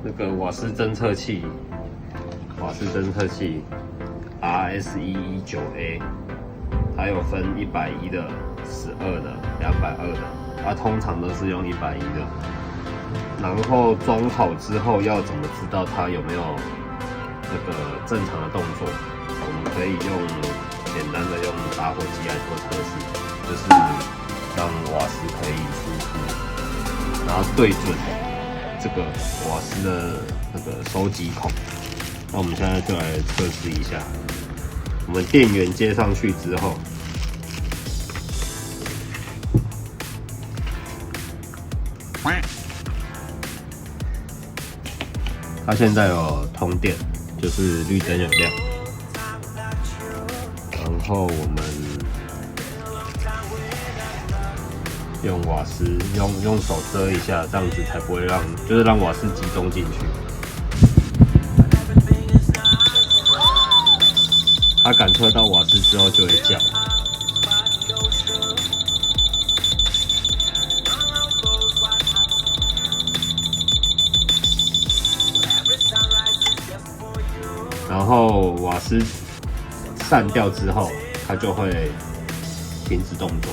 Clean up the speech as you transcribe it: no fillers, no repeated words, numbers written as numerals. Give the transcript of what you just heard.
那个瓦斯侦测器RS119A， 它有分110的、12的、220的，它通常都是用110的。然后装好之后，要怎么知道它有没有那个正常的动作？我们可以简单的用打火机来做测试，就是让瓦斯可以输出，然后对准这个瓦斯的那个收集孔。那我们现在就来测试一下，我们电源接上去之后，它现在有通电，就是绿灯有亮。然后我们用瓦斯用手遮一下，这样子才不会让瓦斯集中进去。它感测到瓦斯之后就会叫。然后瓦斯散掉之后，它就会停止动作。